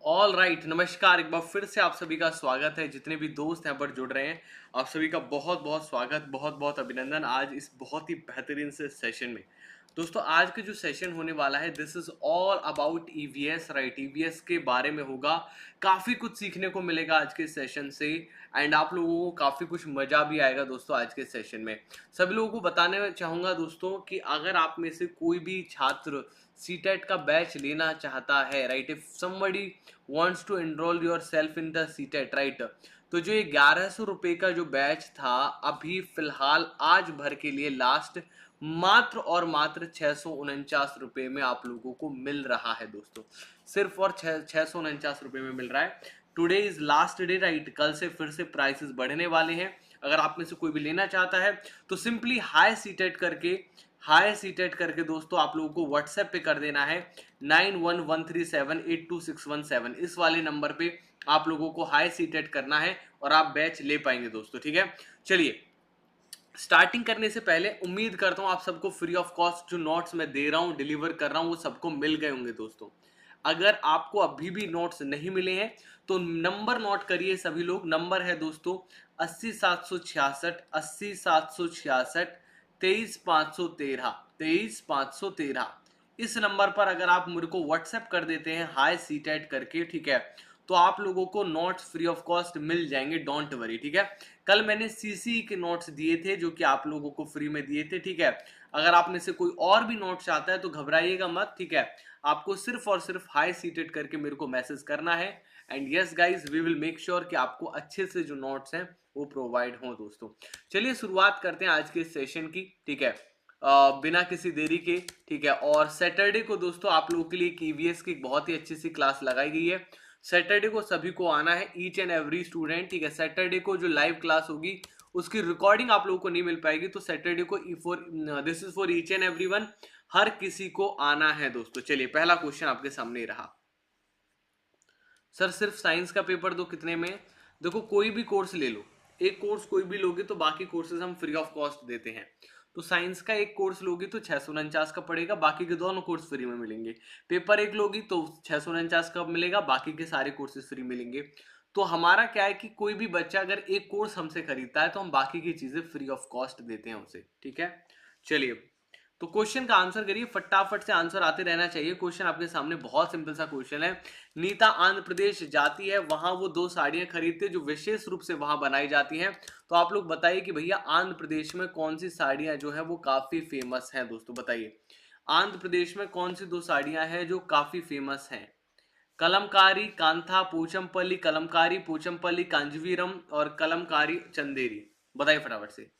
All right, नमस्कार। एक बार फिर से आप सभी का स्वागत है। जितने भी दोस्त यहाँ पर जुड़ रहे हैं, आप सभी का बहुत बहुत स्वागत, बहुत बहुत अभिनंदन आज इस बहुत ही बेहतरीन से सेशन में। दोस्तों, आज का जो सेशन होने वाला है, this is all about EVS. Right, EVS के बारे में होगा। काफ़ी कुछ सीखने को मिलेगा आज के सेशन से एंड आप लोगों को काफ़ी कुछ मज़ा भी आएगा दोस्तों आज के सेशन में। सभी लोगों को बताने चाहूँगा दोस्तों कि अगर आप में से कोई भी छात्र सीटेट का बैच लेना चाहता है, right, if somebody wants to enroll yourself in the CTET, right, तो जो ये 1100 रुपए का जो बैच था, अभी फिलहाल आज भर के लिए लास्ट मात्र और मात्र 649 रुपए में आप लोगों को मिल रहा है दोस्तों। सिर्फ और 649 रुपए में मिल रहा है। Today is last day, right. कल से फिर से प्राइसेस बढ़ने वाले हैं। अगर आप में से कोई भी लेना चाहता है तो सिंपली हाई सीटेट करके दोस्तों आप लोगों को व्हाट्सएप पे कर देना है 9113782617। इस वाले नंबर पे आप लोगों को हाई सीटेट करना है और आप बैच ले पाएंगे दोस्तों। ठीक है, चलिए स्टार्टिंग करने से पहले उम्मीद करता हूं आप सबको फ्री ऑफ कॉस्ट जो नोट्स मैं दे रहा हूं, डिलीवर कर रहा हूं, वो सबको मिल गए होंगे दोस्तों। अगर आपको अभी भी नोट्स नहीं मिले हैं तो नंबर नोट करिए सभी लोग। नंबर है दोस्तों 80 766, 80 766, 23 513, 23 513। इस नंबर पर अगर आप मेरे को व्हाट्सएप कर देते हैं हाई सीटेट करके, ठीक है, तो आप लोगों को नोट्स फ्री ऑफ कॉस्ट मिल जाएंगे, डोंट वरी। ठीक है, कल मैंने सीसी के नोट्स दिए थे जो कि आप लोगों को फ्री में दिए थे। ठीक है, अगर आप में से कोई और भी नोट चाहता है तो घबराइएगा मत। ठीक है, आपको सिर्फ और सिर्फ हाई सीटेड करके मेरे को मैसेज करना है and yes guys, we will make sure कि आपको अच्छे से जो नोट्स हैं वो प्रोवाइड हो दोस्तों। चलिए शुरुआत करते हैं आज के सेशन की। ठीक है, बिना किसी देरी के। ठीक है, और सैटरडे को दोस्तों आप लोगों के लिए एक ईवीएस की बहुत ही अच्छी सी क्लास लगाई गई है। सैटरडे को सभी को आना है, ईच एंड एवरी स्टूडेंट। ठीक है, सैटरडे को जो लाइव क्लास होगी उसकी रिकॉर्डिंग आप लोगों को नहीं मिल पाएगी, तो सैटरडे को for this is for each and everyone, हर किसी को आना है दोस्तों। चलिए पहला क्वेश्चन आपके सामने ही रहा। सर सिर्फ साइंस का पेपर दो, कितने में? देखो, कोई भी कोर्स ले लो, एक कोर्स कोई भी लोगे तो बाकी कोर्सेज हम फ्री ऑफ कॉस्ट देते हैं। तो साइंस का एक कोर्स लोगी तो 649 का पड़ेगा, बाकी के दोनों कोर्स फ्री में मिलेंगे। पेपर एक लोगी तो 649 का मिलेगा, बाकी के सारे कोर्सेज फ्री मिलेंगे। तो हमारा क्या है कि कोई भी बच्चा अगर एक कोर्स हमसे खरीदता है तो हम बाकी की चीजें फ्री ऑफ कॉस्ट देते हैं उसे। ठीक है, चलिए तो क्वेश्चन का आंसर करिए, फटाफट से आंसर आते रहना चाहिए। क्वेश्चन आपके सामने बहुत सिंपल सा क्वेश्चन है। नीता आंध्र प्रदेश जाती है, वहां वो दो साड़ियां खरीदते जो विशेष रूप से वहां बनाई जाती हैं। तो आप लोग बताइए कि भैया आंध्र प्रदेश में कौन सी साड़ियां जो है वो काफी फेमस हैं दोस्तों, बताइए। आंध्र प्रदेश में कौन सी दो साड़ियां हैं जो काफी फेमस हैं? कलमकारी कांथा पोचमपल्ली, कलमकारी पोचमपल्ली कांजीवरम और कलमकारी चंदेरी। बताइए फटाफट से।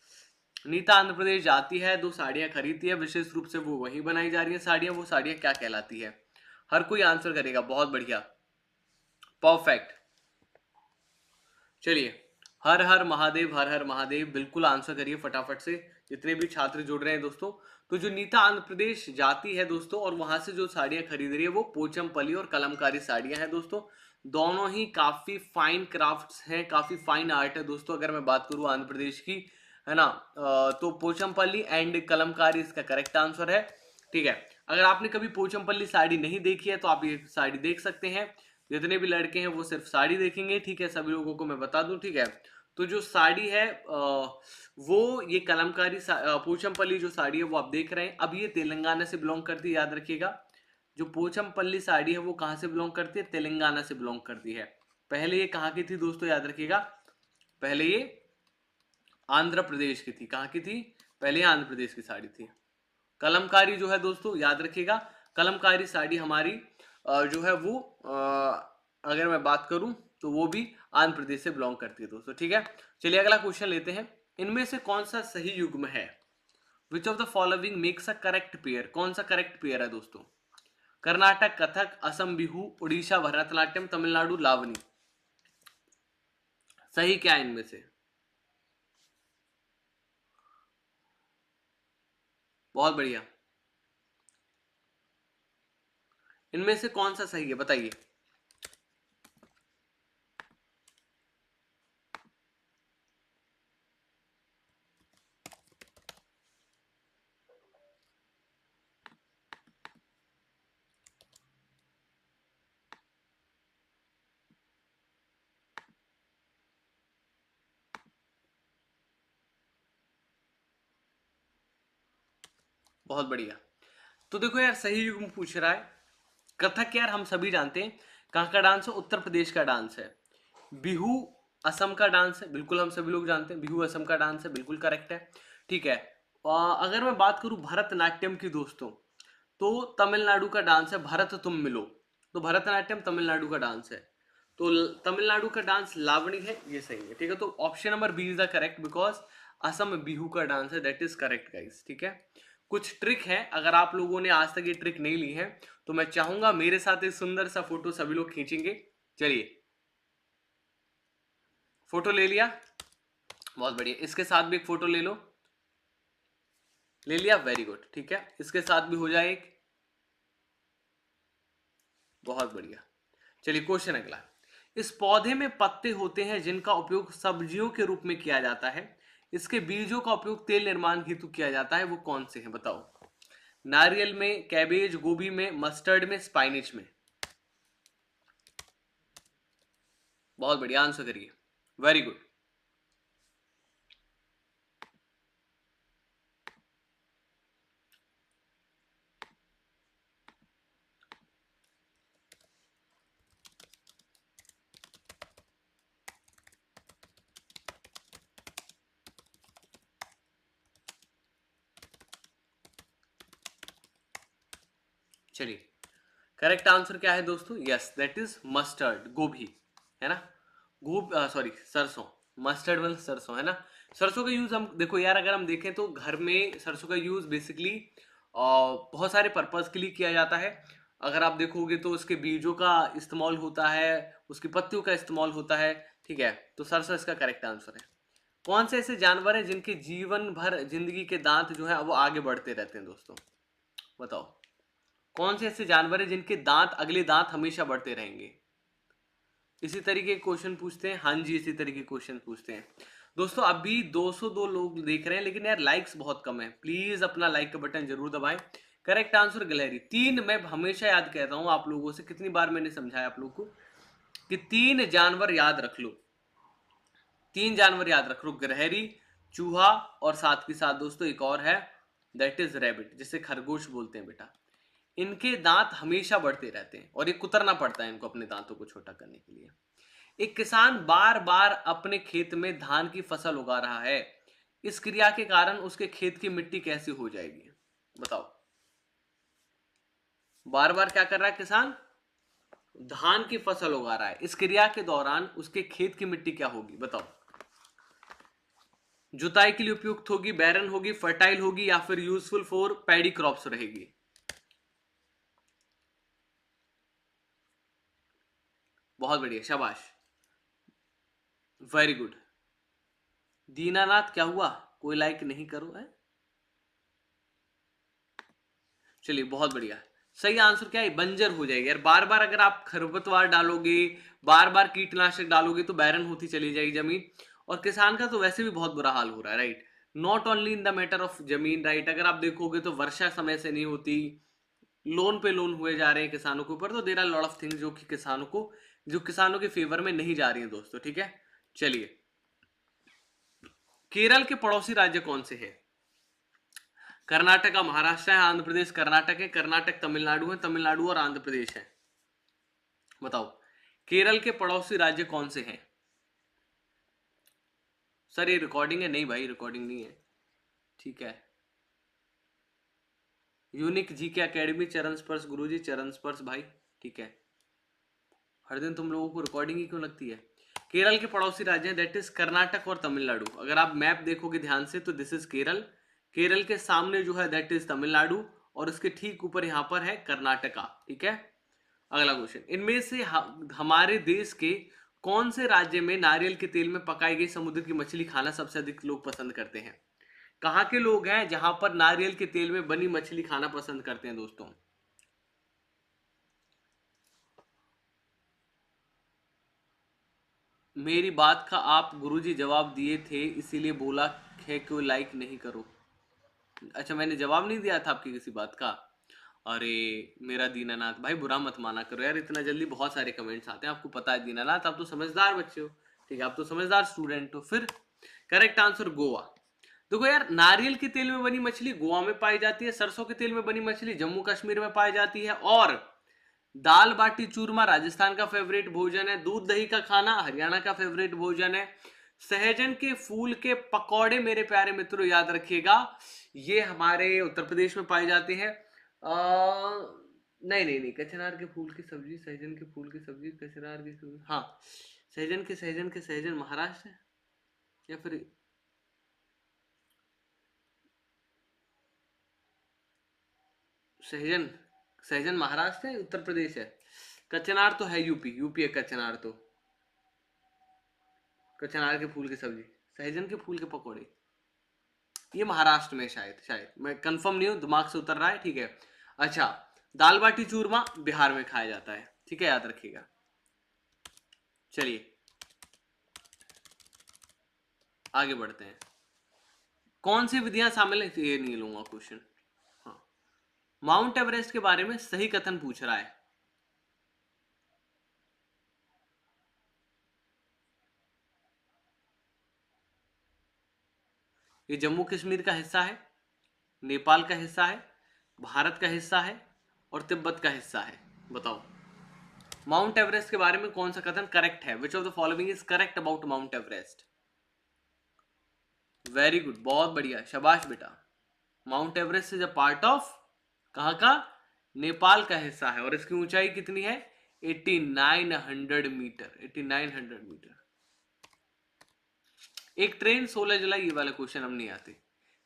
नीता आंध्र प्रदेश जाती है, दो साड़ियां खरीदती है, विशेष रूप से वो वहीं बनाई जा रही है साड़ियां, वो साड़ियां क्या कहलाती है? हर कोई आंसर करेगा, बहुत बढ़िया, परफेक्ट। चलिए, हर हर महादेव, हर हर महादेव, बिल्कुल आंसर करिए फटाफट से जितने भी छात्र जुड़ रहे हैं दोस्तों। तो जो नीता आंध्र प्रदेश जाती है दोस्तों और वहां से जो साड़ियां खरीद रही है वो पोचमपल्ली और कलमकारी साड़ियां हैं दोस्तों। दोनों ही काफी फाइन क्राफ्ट्स हैं, काफी फाइन आर्ट है दोस्तों। अगर मैं बात करूं आंध्र प्रदेश की, है ना, तो पोचमपल्ली एंड कलमकारी इसका करेक्ट आंसर है। ठीक है, अगर आपने कभी पोचमपल्ली साड़ी नहीं देखी है तो आप ये साड़ी देख सकते हैं। जितने भी लड़के हैं वो सिर्फ साड़ी देखेंगे। ठीक है, सभी लोगों को मैं बता दूं। ठीक है, तो जो साड़ी है वो ये कलमकारी पोचमपल्ली जो साड़ी है वो आप देख रहे हैं, अब ये तेलंगाना से बिलोंग करती है, याद रखिएगा। जो पोचमपल्ली साड़ी है वो कहां से बिलोंग करती है? तेलंगाना से बिलोंग करती है। पहले ये कहां की थी दोस्तों, याद रखिएगा, पहले ये आंध्र प्रदेश की थी। कहां की थी? पहले आंध्र प्रदेश की साड़ी थी। कलमकारी जो है दोस्तों, याद रखिएगा, कलमकारी साड़ी हमारी जो है वो अगर मैं बात करूं तो वो भी आंध्र प्रदेश से बिलोंग करती है दोस्तों। ठीक है, चलिए अगला क्वेश्चन लेते हैं। इनमें से कौन सा सही युग्म है? Which of the following makes a correct pair? कौन सा करेक्ट पेयर है दोस्तों? कर्नाटक कथक, असम बिहू, उड़ीसा भरतनाट्यम, तमिलनाडु लावनी। सही क्या है इनमें से? बहुत बढ़िया, इनमें से कौन सा सही है बताइए। बहुत बढ़िया। तो देखो यार, सही युग पूछ रहा है। कथक यार हम सभी जानते हैं कहाँ का डांस है, उत्तर प्रदेश का डांस है। बिहू असम का डांस है, बिल्कुल हम सभी लोग जानते हैं, बिहू असम का डांस है, बिल्कुल करेक्ट है। ठीक है। अगर मैं बात करूं भरतनाट्यम की दोस्तों, तो तमिलनाडु का डांस है भरत तुम मिलो। तो भरतनाट्यम तमिलनाडु का डांस है। तो तमिलनाडु का डांस लावणी है, ये सही है। ठीक है, तो option number B is the correct, because Assam में बिहू का डांस है, दैट इज करेक्ट गाइस। ठीक है। कुछ ट्रिक है, अगर आप लोगों ने आज तक ये ट्रिक नहीं ली है तो मैं चाहूंगा मेरे साथ एक सुंदर सा फोटो सभी लोग खींचेंगे। चलिए, फोटो ले लिया, बहुत बढ़िया। इसके साथ भी एक फोटो ले लो, ले लिया, वेरी गुड। ठीक है, इसके साथ भी हो जाए एक, बहुत बढ़िया। चलिए क्वेश्चन अगला। इस पौधे में पत्ते होते हैं जिनका उपयोग सब्जियों के रूप में किया जाता है, इसके बीजों का उपयोग तेल निर्माण हेतु किया जाता है, वो कौन से हैं बताओ। नारियल में, कैबेज, गोभी में, मस्टर्ड में, स्पाइनिच में। बहुत बढ़िया, आंसर करिए, वेरी गुड। चलिए, करेक्ट आंसर क्या है दोस्तों, यस दैट इज मस्टर्ड, गोभी, है ना। सॉरी सरसों, मस्टर्ड मतलब सरसों, है ना। सरसों का यूज हम देखो यार, अगर हम देखें तो घर में सरसों का यूज बेसिकली बहुत सारे पर्पज के लिए किया जाता है। अगर आप देखोगे तो उसके बीजों का इस्तेमाल होता है, उसकी पत्तियों का इस्तेमाल होता है। ठीक है, तो सरसों इसका करेक्ट आंसर है। कौन से ऐसे जानवर हैं जिनके जीवन भर जिंदगी के दांत जो है वो आगे बढ़ते रहते हैं दोस्तों, बताओ। कौन से ऐसे जानवर हैं जिनके दांत, अगले दांत हमेशा बढ़ते रहेंगे। इसी तरीके के क्वेश्चन पूछते हैं, हाँ जी, इसी तरीके के क्वेश्चन पूछते हैं दोस्तों। अभी 202 लोग देख रहे हैं, लेकिन यार लाइक्स बहुत कम है, प्लीज अपना लाइक का बटन जरूर दबाएं। करेक्ट आंसर गिलहरी। तीन, मैं हमेशा याद कहता हूं आप लोगों से, कितनी बार मैंने समझाया आप लोगों को कि तीन जानवर याद रख लो, तीन जानवर याद रख लो, गिलहरी, चूहा और साथ के साथ दोस्तों एक और है, दैट इज रैबिट, जिसे खरगोश बोलते हैं बेटा। इनके दांत हमेशा बढ़ते रहते हैं और ये कुतरना पड़ता है इनको अपने दांतों को छोटा करने के लिए। एक किसान बार बार अपने खेत में धान की फसल उगा रहा है, इस क्रिया के कारण उसके खेत की मिट्टी कैसी हो जाएगी, बताओ। बार बार क्या कर रहा है किसान, धान की फसल उगा रहा है, इस क्रिया के दौरान उसके खेत की मिट्टी क्या होगी, बताओ। जुताई के लिए उपयुक्त होगी, बैरन होगी, फर्टाइल होगी, या फिर यूजफुल फॉर पैडी क्रॉप्स रहेगी। बहुत बढ़िया, शाबाश, वेरी गुड। दीनानाथ क्या हुआ, कोई लाइक नहीं करो है। चलिए बहुत बढ़िया, सही आंसर क्या है, बंजर हो जाएगी यार। बार बार अगर आप खरपतवार डालोगे, बार बार कीटनाशक डालोगे तो बैरन होती चली जाएगी जमीन, और किसान का तो वैसे भी बहुत बुरा हाल हो रहा है, right. Not only in the matter of जमीन, राइट। अगर आप देखोगे तो वर्षा समय से नहीं होती, लोन पे लोन हुए जा रहे हैं किसानों के ऊपर, तो there are lot of things जो कि किसानों को, जो किसानों के फेवर में नहीं जा रही हैं दोस्तों। ठीक है, चलिए, केरल के पड़ोसी राज्य कौन से हैं। कर्नाटक, महाराष्ट्र है, आंध्र प्रदेश, कर्नाटक है, कर्नाटक तमिलनाडु है, तमिलनाडु और आंध्र प्रदेश है, बताओ। केरल के पड़ोसी राज्य कौन से हैं। सर ये रिकॉर्डिंग है, नहीं भाई रिकॉर्डिंग नहीं है। ठीक है, यूनिक जी के एकेडमी, चरण स्पर्श गुरुजी, चरण स्पर्श भाई। ठीक है, हर दिन तुम लोगों को रिकॉर्डिंग ही क्यों लगती है। केरल के पड़ोसी राज्य हैं, दैट इज कर्नाटक और तमिलनाडु। अगर आप मैप देखोगे ध्यान से तो दिस इज केरल, केरल के सामने जो है दैट इज तमिलनाडु, और उसके ठीक ऊपर यहां पर है कर्नाटका। ठीक है, अगला क्वेश्चन, इनमें से हमारे देश के कौन से राज्य में नारियल के तेल में पकाई गई समुद्र की मछली खाना सबसे अधिक लोग पसंद करते हैं। कहाँ के लोग हैं जहां पर नारियल के तेल में बनी मछली खाना पसंद करते हैं दोस्तों। मेरी बात का आप गुरुजी जवाब दिए थे, इसीलिए बोला है कि लाइक नहीं करो। अच्छा, मैंने जवाब नहीं दिया था आपकी किसी बात का। अरे मेरा दीनानाथ भाई, बुरा मत माना करो यार, इतना जल्दी बहुत सारे कमेंट्स आते हैं, आपको पता है दीनानाथ, आप तो समझदार बच्चे हो। ठीक है, आप तो समझदार स्टूडेंट हो। फिर करेक्ट आंसर गोवा। देखो यार, नारियल के तेल में बनी मछली गोवा में पाई जाती है, सरसों के तेल में बनी मछली जम्मू कश्मीर में पाई जाती है, और दाल बाटी चूरमा राजस्थान का फेवरेट भोजन है, दूध दही का खाना हरियाणा का फेवरेट भोजन है, सहजन के फूल के पकौड़े मेरे प्यारे मित्रों याद रखिएगा ये हमारे उत्तर प्रदेश में पाए जाते हैं। नहीं नहीं नहीं, कचनार के फूल की सब्जी, सहजन के फूल की सब्जी, कचनार की सब्जी, हाँ सहजन महाराष्ट्र है या फिर सहजन, सहजन महाराष्ट्र है उत्तर प्रदेश है, कचनार तो है यूपी, यूपी है कचनार तो, कचनार के फूल की सब्जी, सहजन के फूल के पकौड़े ये महाराष्ट्र में, शायद शायद मैं कंफर्म नहीं हूं, दिमाग से उतर रहा है, ठीक है। अच्छा, दाल बाटी चूरमा बिहार में खाया जाता है, ठीक है, याद रखिएगा। चलिए आगे बढ़ते हैं। कौन सी विधियां शामिल है, ये नहीं लूंगा क्वेश्चन। हाँ, माउंट एवरेस्ट के बारे में सही कथन पूछ रहा है। ये जम्मू कश्मीर का हिस्सा है, नेपाल का हिस्सा है, भारत का हिस्सा है और तिब्बत का हिस्सा है। बताओ माउंट एवरेस्ट के बारे में कौन सा कथन करेक्ट है, which of the following is correct about mount Everest. Very good, बहुत बढ़िया, शाबाश बेटा। Mount Everest is a part of, कहां का, नेपाल का हिस्सा है, और इसकी ऊंचाई कितनी है, 8900 मीटर, 8900 मीटर। एक ट्रेन 16 जुलाई, ये वाला क्वेश्चन हम नहीं आते।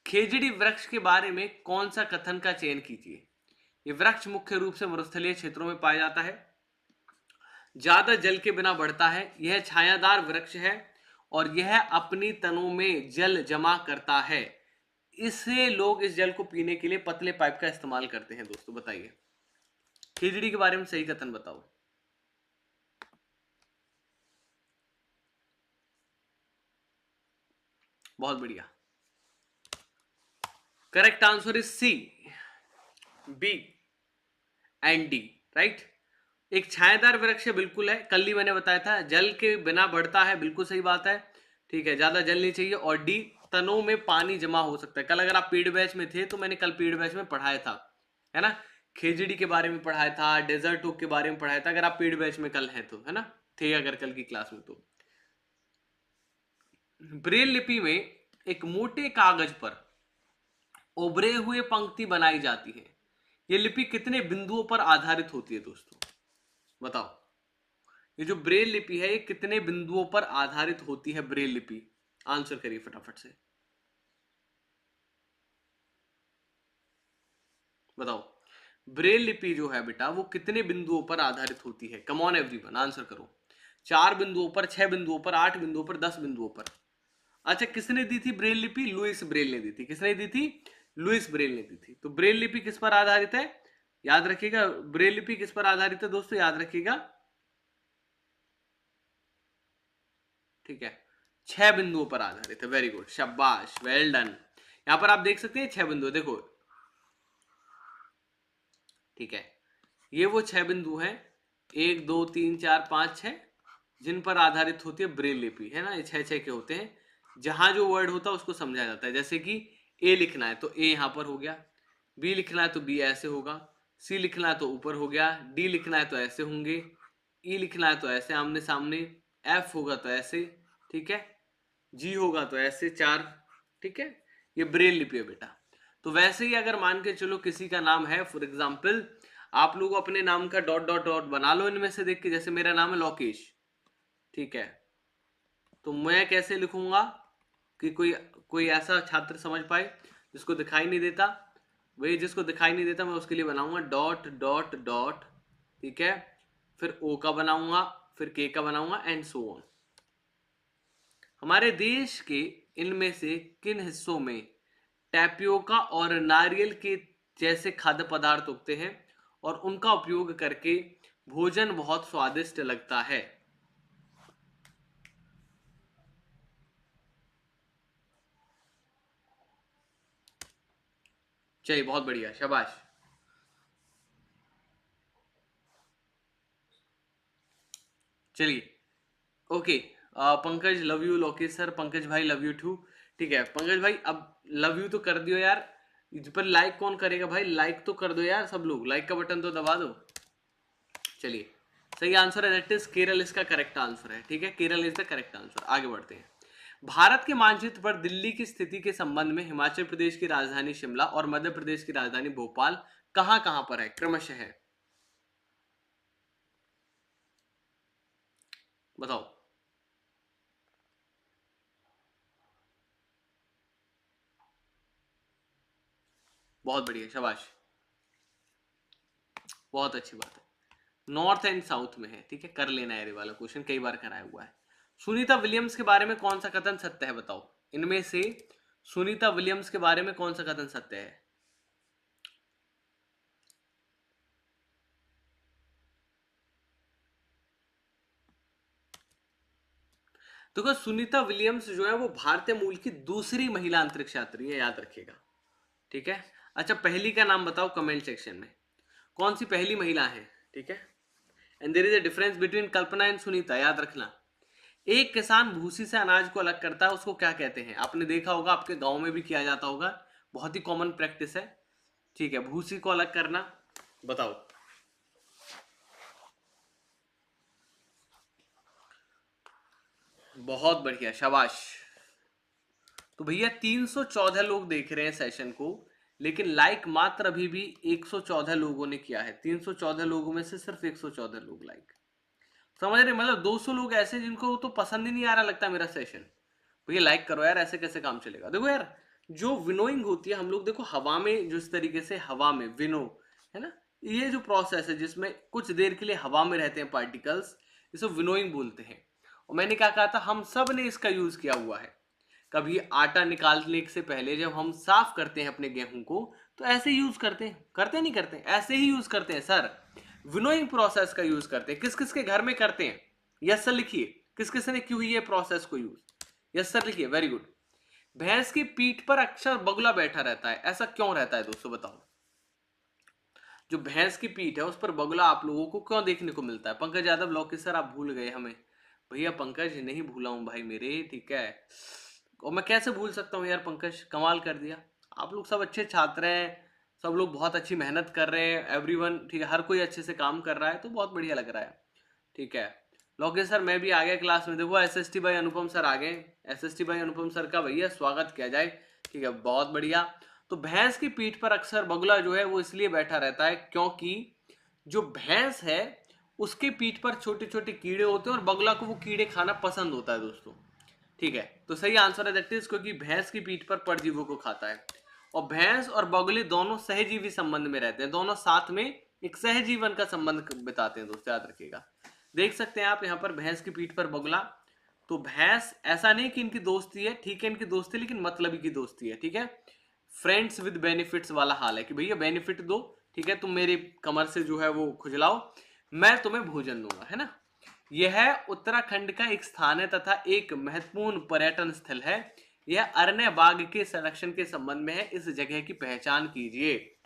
खेजड़ी वृक्ष के बारे में कौन सा कथन का चयन कीजिए। ये वृक्ष मुख्य रूप से मरुस्थलीय क्षेत्रों में पाया जाता है, ज्यादा जल के बिना बढ़ता है, यह छायादार वृक्ष है और यह अपनी तनों में जल जमा करता है, इसे लोग इस जल को पीने के लिए पतले पाइप का इस्तेमाल करते हैं। दोस्तों बताइए खिचड़ी के बारे में सही कथन बताओ। बहुत बढ़िया, correct answer is C, B and D, right. एक छायादार वृक्ष बिल्कुल है, कल ही मैंने बताया था, जल के बिना बढ़ता है, बिल्कुल सही बात है, ठीक है, ज्यादा जल नहीं चाहिए, और डी तनों में पानी जमा हो सकता है। कल अगर आप पेड़ बैच में थे तो मैंने कल पेड़ बैच में पढ़ाया था, है ना, खेजड़ी के बारे में पढ़ाया था, डेजर्ट ओक के बारे में पढ़ाया था, अगर आप पेड़ बैच में कल हैं तो, है ना, थे अगर कल की क्लास में तो। ब्रेल लिपि में एक मोटे कागज पर उभरे हुए पंक्ति बनाई जाती है, यह लिपि कितने बिंदुओं पर आधारित होती है दोस्तों, बताओ। ये जो ब्रेल लिपि है ये कितने बिंदुओं पर आधारित होती है, ब्रेल लिपि, आंसर करिए फटाफट से, बताओ। ब्रेल लिपि जो है बेटा वो कितने बिंदुओं पर आधारित होती है, कम ऑन एवरीवन आंसर करो। 4 बिंदुओं पर, 6 बिंदुओं पर, 8 बिंदुओं पर, 10 बिंदुओं पर। अच्छा, किसने दी थी ब्रेल लिपि, लुइस ब्रेल ने दी थी, किसने दी थी, लुइस ब्रेल ने दी थी। तो ब्रेल लिपि किस पर आधारित है, याद रखिएगा, ब्रेल लिपि किस पर आधारित है दोस्तों, याद रखिएगा, ठीक है, 6 बिंदुओं पर आधारित है। वेरी गुड, शाबाश, वेल डन। यहां पर आप देख सकते हैं 6 बिंदु, देखो, ठीक है, ये वो 6 बिंदु हैं, 1 2 3 4 5 6, जिन पर आधारित होती है ब्रेल लिपि, है ना, ये 6 के होते हैं। जहां जो वर्ड होता है उसको समझाया जाता है, जैसे कि ए लिखना है तो ए यहां पर हो गया, बी लिखना है तो बी ऐसे होगा, सी लिखना है तो ऊपर हो गया, डी लिखना है तो ऐसे होंगे, ई लिखना है तो ऐसे आमने सामने, एफ होगा तो ऐसे, ठीक है, जी होगा तो ऐसे 4, ठीक है, ये ब्रेल लिपि है बेटा। तो वैसे ही अगर मान के चलो किसी का नाम है, फॉर एग्जाम्पल आप लोग अपने नाम का डॉट डॉट डॉट बना लो इनमें से देख के, जैसे मेरा नाम है लोकेश, ठीक है, तो मैं कैसे लिखूंगा कि कोई कोई ऐसा छात्र समझ पाए जिसको दिखाई नहीं देता, वही जिसको दिखाई नहीं देता मैं उसके लिए बनाऊंगा डॉट डॉट डॉट, ठीक है, फिर ओ का बनाऊंगा, फिर के का बनाऊंगा एंड सो ऑन। हमारे देश के इनमें से किन हिस्सों में टैपियोका और नारियल के जैसे खाद्य पदार्थ उगते हैं और उनका उपयोग करके भोजन बहुत स्वादिष्ट लगता है। चलिए बहुत बढ़िया, शाबाश। चलिए okay, Pankaj love you, Lokesh sir, Pankaj भाई लव यू टू, ठीक है पंकज भाई, अब लव यू तो कर दियो यार, इस पर लाइक कौन करेगा भाई, लाइक तो कर दो यार सब लोग, लाइक का बटन तो दबा दो। चलिए सही आंसर है, दैट इज केरल इसका करेक्ट आंसर है। ठीक है, Kerala is the correct answer. आगे बढ़ते हैं। भारत के मानचित्र पर दिल्ली की स्थिति के संबंध में हिमाचल प्रदेश की राजधानी शिमला और मध्य प्रदेश की राजधानी भोपाल कहां कहां पर है क्रमशः है, बताओ। बहुत बढ़िया, शाबाश, बहुत अच्छी बात है। नॉर्थ एंड साउथ में है। ठीक है, कर लेना है, ये वाला क्वेश्चन कई बार कराया हुआ है। सुनीता विलियम्स के बारे में कौन सा कथन सत्य है, बताओ इनमें से सुनीता विलियम्स के बारे में कौन सा कथन सत्य है। देखो सुनीता विलियम्स जो है वो भारतीय मूल की दूसरी महिला अंतरिक्ष यात्री है, याद रखिएगा। ठीक है, अच्छा पहली का नाम बताओ कमेंट सेक्शन में, कौन सी पहली महिला है। ठीक है, and there is a difference between Kalpana and Sunita, याद रखना। एक किसान भूसी से अनाज को अलग करता है, उसको क्या कहते हैं, आपने देखा होगा, आपके गांव में भी किया जाता होगा, बहुत ही कॉमन प्रैक्टिस है। ठीक है, भूसी को अलग करना, बताओ। बहुत बढ़िया, शाबाश। तो भैया 314 लोग देख रहे हैं सेशन को, लेकिन लाइक मात्र अभी भी 114 लोगों ने किया है। 314 लोगों में से सिर्फ 114 लोग लाइक, समझ रहे, मतलब 200 लोग ऐसे जिनको तो पसंद ही नहीं आ रहा लगता मेरा सेशन। भैया लाइक करो यार, ऐसे कैसे काम चलेगा। देखो यार, जो विनोइंग होती है, हम लोग देखो हवा में, जो इस तरीके से हवा में विनो, है ना, ये जो प्रोसेस है जिसमें कुछ देर के लिए हवा में रहते हैं पार्टिकल्स, इसको विनोइंग बोलते हैं। और मैंने क्या कहा था, हम सब ने इसका यूज किया हुआ है। कभी आटा निकालने से पहले जब हम साफ करते हैं अपने गेहूं को, तो ऐसे यूज करते हैं, करते नहीं करते, ऐसे ही यूज करते हैं सर। विनोइंग प्रोसेस का यूज करते हैं, किस किस के घर में करते हैं, यस सर लिखिए, किस किस ने क्यों ये प्रोसेस को यूज, यस सर लिखिए, वेरी गुड। भैंस की पीठ पर अक्सर बगुला बैठा रहता है, ऐसा क्यों रहता है दोस्तों, बताओ। जो भैंस की पीठ है उस पर बगुला आप लोगों को क्यों देखने को मिलता है। पंकज यादव लौकी सर, आप भूल गए हमें। भैया पंकज नहीं भूला हूं भाई मेरे, ठीक है, और मैं कैसे भूल सकता हूँ यार, पंकज कमाल कर दिया। आप लोग सब अच्छे छात्र हैं, सब लोग बहुत अच्छी मेहनत कर रहे हैं, एवरीवन, ठीक है, हर कोई अच्छे से काम कर रहा है, तो बहुत बढ़िया लग रहा है। ठीक है, लोकेश सर मैं भी आ गया क्लास में, देखो एसएसटी भाई अनुपम सर आ गए। एसएसटी भाई अनुपम सर का भैया स्वागत किया जाए। ठीक है, बहुत बढ़िया। तो भैंस की पीठ पर अक्सर बगुला जो है वो इसलिए बैठा रहता है क्योंकि जो भैंस है उसके पीठ पर छोटे छोटे कीड़े होते हैं और बगुला को वो कीड़े खाना पसंद होता है दोस्तों। ठीक है, तो सही आंसर है दैट इज, क्योंकि भैंस की पीठ पर परजीवों को खाता है। और भैंस और बगुले दोनों सहजीवी संबंध में रहते हैं, दोनों साथ में एक सहजीवन का संबंध बिताते हैं दोस्तों, याद रखिएगा। देख सकते हैं आप यहाँ पर भैंस की पीठ पर बगुला। तो भैंस, ऐसा नहीं कि इनकी दोस्ती है, ठीक है इनकी दोस्ती, लेकिन मतलबी की दोस्ती है। ठीक है, फ्रेंड्स विद बेनिफिट्स वाला हाल है कि भैया बेनिफिट दो, ठीक है, तुम मेरी कमर से जो है वो खुजलाओ, मैं तुम्हें भोजन दूंगा, है ना। यह उत्तराखंड का एक स्थान है तथा एक महत्वपूर्ण पर्यटन स्थल है। यह अरण्य बाग के संरक्षण के संबंध में है, इस जगह की पहचान कीजिए।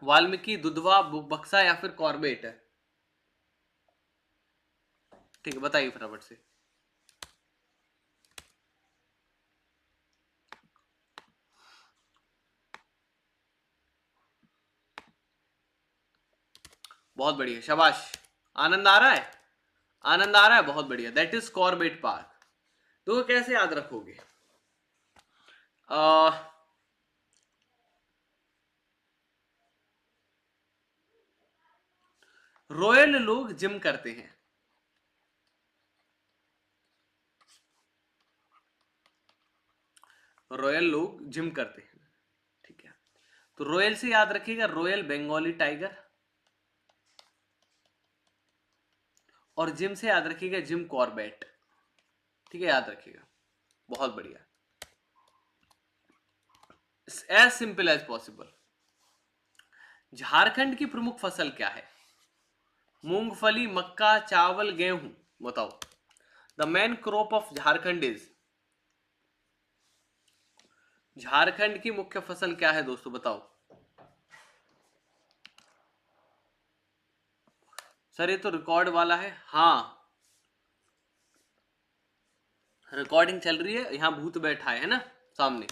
वाल्मीकि, दुधवा, बक्सा या फिर कॉर्बेट। ठीक है, बताइए फटाफट से। बहुत बढ़िया, शाबाश, आनंद आ रहा है, आनंद आ रहा है, बहुत बढ़िया, दैट इज कॉर्बेट पार्क। तो कैसे याद रखोगे, रॉयल लोग जिम करते हैं। रॉयल लोग जिम करते हैं, ठीक है। तो रॉयल से याद रखिएगा रॉयल बंगाली टाइगर, और जिम से याद रखिएगा जिम कॉर्बेट। ठीक है, याद रखिएगा, बहुत बढ़िया, as simple as possible. Jharkhand की प्रमुख फसल क्या है, मूंगफली, मक्का, चावल, गेहूं, बताओ। The main crop of Jharkhand is, Jharkhand की मुख्य फसल क्या है दोस्तों, बताओ। सर ये तो रिकॉर्ड वाला है, हाँ। रिकॉर्डिंग चल रही है, यहाँ भूत बैठा है ना सामने।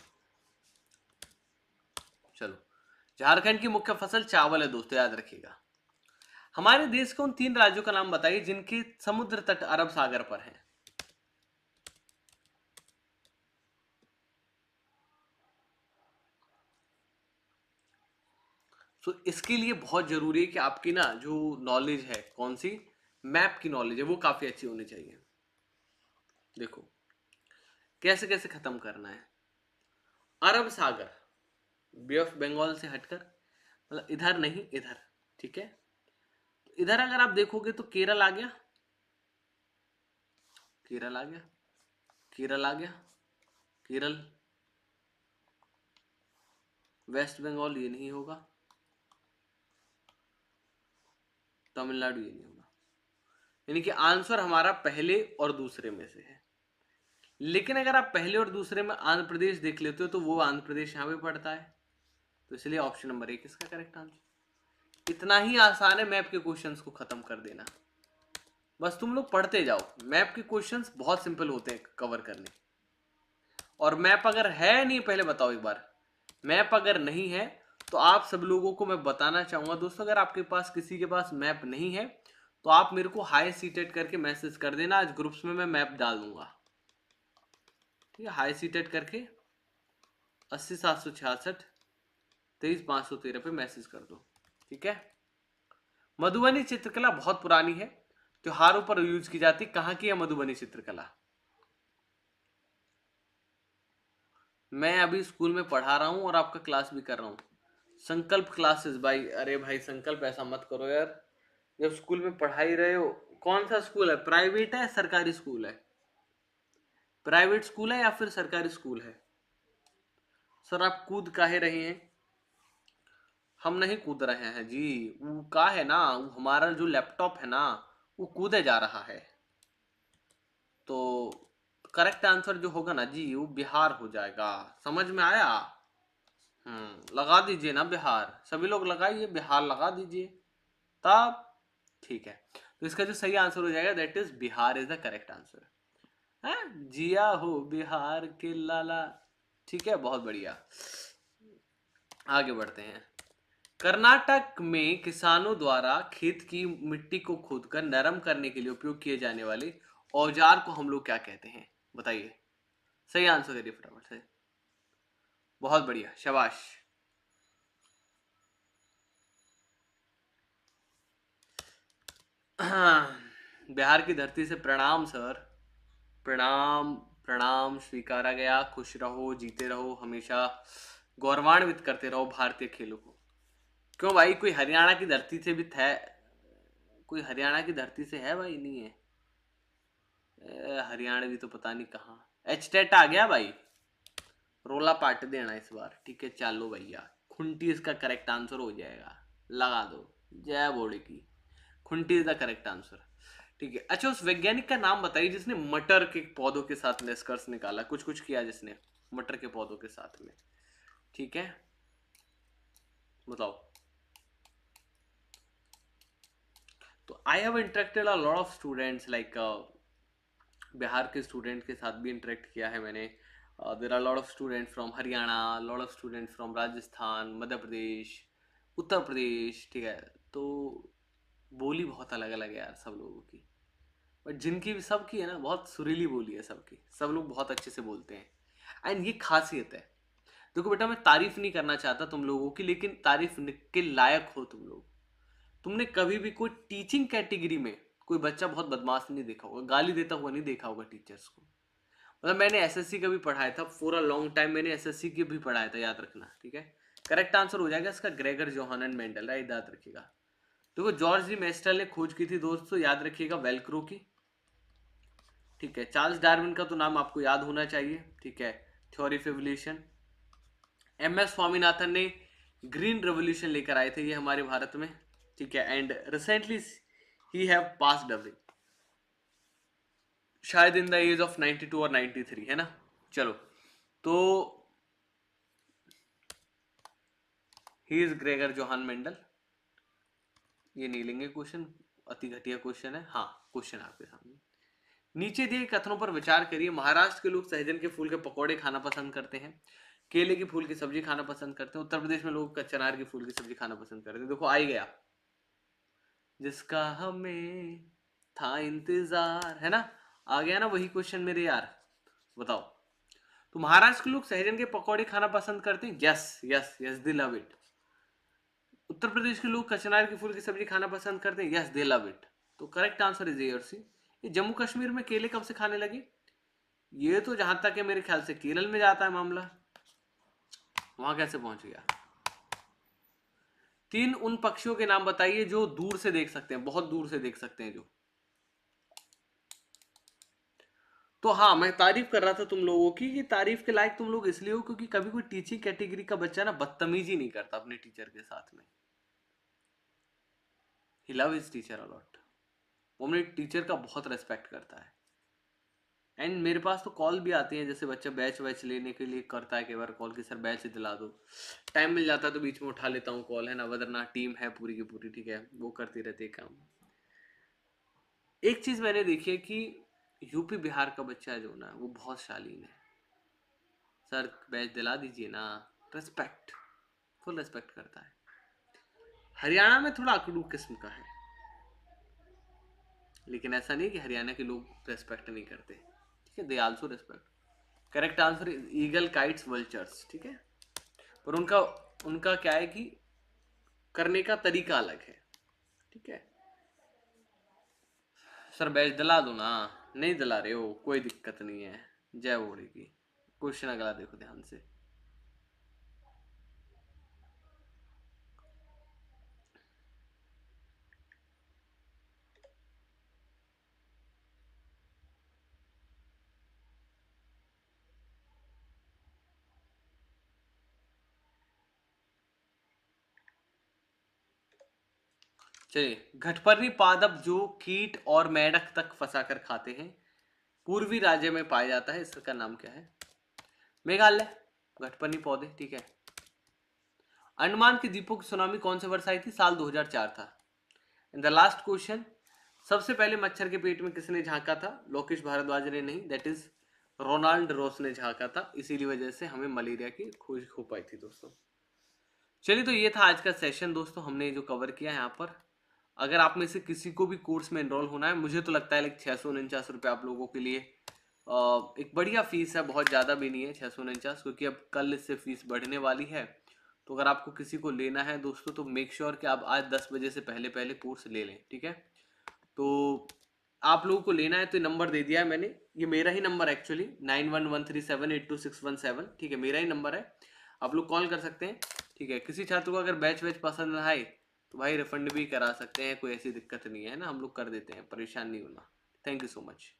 चलो, झारखंड की मुख्य फसल चावल है दोस्तों, याद रखिएगा। हमारे देश के उन 3 राज्यों का नाम बताइए जिनके समुद्र तट अरब सागर पर है। तो इसके लिए बहुत जरूरी है कि आपकी ना जो नॉलेज है, कौन सी मैप की नॉलेज है, वो काफी अच्छी होनी चाहिए। देखो कैसे कैसे खत्म करना है। अरब सागर, बे ऑफ बंगाल से हटकर, मतलब इधर नहीं, इधर, ठीक है। तो इधर अगर आप देखोगे तो केरल आ गया, केरल आ गया, केरल आ गया, केरल। वेस्ट बंगाल ये नहीं होगा, तमिलनाडु ये नहीं होगा। यानी कि आंसर हमारा पहले और दूसरे में से है। लेकिन अगर आप पहले और दूसरे में आंध्र प्रदेश देख लेते हो तो वो आंध्र प्रदेश यहां पे पड़ता है, तो इसलिए ऑप्शन नंबर 1 इसका करेक्ट आंसर। इतना ही आसान है मैप के क्वेश्चंस को खत्म कर देना। बस तुम लोग पढ़ते जाओ, मैप के क्वेश्चंस बहुत सिंपल होते हैं कवर करने। और मैप अगर है नहीं, पहले बताओ एक बार, मैप अगर नहीं है तो आप सब लोगों को मैं बताना चाहूंगा दोस्तों, अगर आपके पास किसी के पास मैप नहीं है तो आप मेरे को हाई सीटेड करके मैसेज कर देना, आज ग्रुप्स में मैं मैप डाल दूंगा, ठीक है। हाई सीटेड करके 80 766 23 513 पे मैसेज कर दो, ठीक है। मधुबनी चित्रकला बहुत पुरानी है, त्योहारों पर यूज की जाती। कहाँ की है मधुबनी चित्रकला? मैं अभी स्कूल में पढ़ा रहा हूँ और आपका क्लास भी कर रहा हूँ। संकल्प क्लासेस भाई, अरे भाई संकल्प ऐसा मत करो यार, जब स्कूल में पढ़ा ही रहे हो। कौन सा स्कूल है, प्राइवेट है सरकारी स्कूल है? प्राइवेट स्कूल है या फिर सरकारी स्कूल है? सर आप कूद काहे रहे हैं? हम नहीं कूद रहे हैं जी, वो का है ना, वो हमारा जो लैपटॉप है ना वो कूदे जा रहा है। तो करेक्ट आंसर जो होगा ना जी वो बिहार हो जाएगा, समझ में आया? लगा दीजिए ना बिहार, सभी लोग लगाइए, बिहार लगा दीजिए तब, ठीक है। तो इसका जो सही आंसर हो जाएगा that is Bihar is the correct answer. है, जिया हो बिहार के लाला, ठीक है, बहुत बढ़िया। आगे बढ़ते हैं। कर्नाटक में किसानों द्वारा खेत की मिट्टी को खोदकर नरम करने के लिए उपयोग किए जाने वाले औजार को हम लोग क्या कहते हैं, बताइए। सही आंसर करिए फटाफट से। बहुत बढ़िया, शाबाश। बिहार की धरती से प्रणाम सर, प्रणाम, प्रणाम स्वीकारा गया। खुश रहो, जीते रहो हमेशा, गौरवान्वित करते रहो भारतीय खेलों को। क्यों भाई, कोई हरियाणा की धरती से भी था? कोई हरियाणा की धरती से है भाई? नहीं है। हरियाणवी तो पता नहीं कहाँ। एच टेट आ गया भाई, रोला पाट देना इस बार, ठीक है। चलो भैया, खुंटी इसका करेक्ट आंसर हो जाएगा, लगा दो। जय बोड़े की, Khunti is the correct answer, ठीक है। अच्छा, उस वैज्ञानिक का नाम बताइए जिसने मटर के पौधों के साथ निष्कर्ष निकाला, कुछ कुछ किया जिसने मटर के पौधों के साथ में, ठीक है, बताओ। तो I have interacted a lot of students like, Bihar के स्टूडेंट के साथ भी इंटरेक्ट किया है मैंने। There are lot of student from Haryana, lot of student from Rajasthan, Madhya Pradesh, Uttar Pradesh, ठीक है। तो बोली बहुत अलग अलग है यार सब लोगों की, बट जिनकी भी, सबकी है ना, बहुत सुरीली बोली है सबकी, सब लोग बहुत अच्छे से बोलते हैं एंड ये खासियत है। देखो बेटा, मैं तारीफ नहीं करना चाहता तुम लोगों की, लेकिन तारीफ के लायक हो तुम लोग। तुमने कभी भी कोई टीचिंग कैटेगरी में कोई बच्चा बहुत बदमाश नहीं देखा होगा, गाली देता हुआ नहीं देखा होगा टीचर्स को। मतलब मैंने एसएससी का भी पढ़ाया था फॉर अ लॉन्ग टाइम, मैंने एसएससी की भी पढ़ाया था, याद रखना, ठीक है। करेक्ट आंसर हो जाएगा इसका ग्रेगर जोहानन मेंडल, राइट, याद रखिएगा। देखो जॉर्ज डी मेस्टल ने खोज की थी दोस्तों, याद रखिएगा, वेलक्रो की, ठीक है। चार्ल्स डार्विन का तो नाम आपको याद होना चाहिए, ठीक है, theory of evolution. M S Swaminathan ने ग्रीन रेवोल्यूशन लेकर आए थे ये हमारे भारत में, ठीक है। And recently he have passed away, शायद इन द एज ऑफ 92 और 93, है ना। चलो, तो he is Gregor Johan Mendel. ये नहीं लेंगे क्वेश्चन, अति घटिया क्वेश्चन है। हाँ, क्वेश्चन आपके सामने, नीचे दिए कथनों पर विचार करिए। महाराष्ट्र के लोग सहजन के फूल के पकौड़े खाना पसंद करते हैं, केले के फूल की सब्जी खाना पसंद करते हैं, उत्तर प्रदेश में लोग कचनार के फूल की सब्जी खाना पसंद करते हैं। देखो आ ही गया, जिसका हमें था इंतजार, है ना, आ गया ना वही क्वेश्चन मेरे यार। बताओ, तो महाराष्ट्र के लोग सहजन के पकौड़े खाना पसंद करते हैं, yes yes yes they love it. Uttar Pradesh के लोग कचनार के फूल की सब्जी खाना पसंद करते हैं, यस दे लव इट। तो करेक्ट आंसर इज ए और सी। ये जम्मू कश्मीर में केले कब से खाने लगे? ये तो जहां तक है मेरे ख्याल से केरल में जाता है मामला, वहां कैसे पहुंच गया? 3 उन पक्षियों के नाम बताइए जो दूर से देख सकते हैं, बहुत दूर से देख सकते हैं जो। तो हाँ, मैं तारीफ कर रहा था तुम लोगों की, कि तारीफ के लायक तुम लोग इसलिए हो क्योंकि कभी कोई टीचिंग कैटेगरी का बच्चा ना बदतमीजी नहीं करता अपने टीचर के साथ में। ही लव हिज टीचर अलॉट, वो अपने टीचर का बहुत रेस्पेक्ट करता है। एंड मेरे पास तो कॉल भी आती है, जैसे बच्चा बैच वैच लेने के लिए करता है कई बार कॉल कि सर बैच दिला दो, टाइम मिल जाता है तो बीच में उठा लेता हूँ कॉल, है ना, वरना टीम है पूरी की पूरी, ठीक है, वो करती रहती है काम। एक चीज मैंने देखी है कि यूपी बिहार का बच्चा जो ना वो बहुत शालीन है। सर बैच दिला दीजिए ना, रेस्पेक्ट, फुल रेस्पेक्ट करता है। हरियाणा में थोड़ा अकड़ू किस्म का है, लेकिन ऐसा नहीं कि हरियाणा के लोग रेस्पेक्ट नहीं करते, ठीक है, they also respect. Correct answer eagle kites vultures, ठीक है, पर उनका उनका क्या है कि करने का तरीका अलग है, ठीक है। सर बैच दिला दो ना, नहीं दिला रहे हो कोई दिक्कत नहीं है, जय बोड़ी की। क्वेश्चन अगला देखो ध्यान से। चलिए, घटपर्णी पादप जो कीट और मेंढक तक फंसाकर खाते हैं, पूर्वी राज्य में पाया जाता है, इसका नाम क्या है? मेघालय, घटपर्णी पौधे, ठीक है। अंडमान के द्वीपों की सुनामी कौन से वर्ष आई थी? साल 2004 था। इन द लास्ट क्वेश्चन, सबसे पहले मच्छर के पेट में किसने झांका था? लोकेश भारद्वाज ने नहीं, दैट इज रोनाल्ड रोस ने झांका था, इसीलिए वजह से हमें मलेरिया की खोज हो पाई थी दोस्तों। चलिए, तो ये था आज का सेशन दोस्तों, हमने जो कवर किया यहाँ पर। अगर आप में से किसी को भी कोर्स में एनरोल होना है, मुझे तो लगता है लाइक 649 रुपये आप लोगों के लिए एक बढ़िया फीस है, बहुत ज़्यादा भी नहीं है 649, क्योंकि अब कल इससे फीस बढ़ने वाली है। तो अगर आपको किसी को लेना है दोस्तों, तो मेक श्योर कि आप आज 10 बजे से पहले पहले कोर्स ले लें, ठीक है। तो आप लोगों को लेना है तो नंबर दे दिया है मैंने, ये मेरा ही नंबर एक्चुअली 9113782617, ठीक है, मेरा ही नंबर है, आप लोग कॉल कर सकते हैं, ठीक है। किसी छात्र को अगर बैच वैच पसंद ना आए तो भाई रिफंड भी करा सकते हैं, कोई ऐसी दिक्कत नहीं है ना, हम लोग कर देते हैं, परेशान नहीं होना। Thank you so much.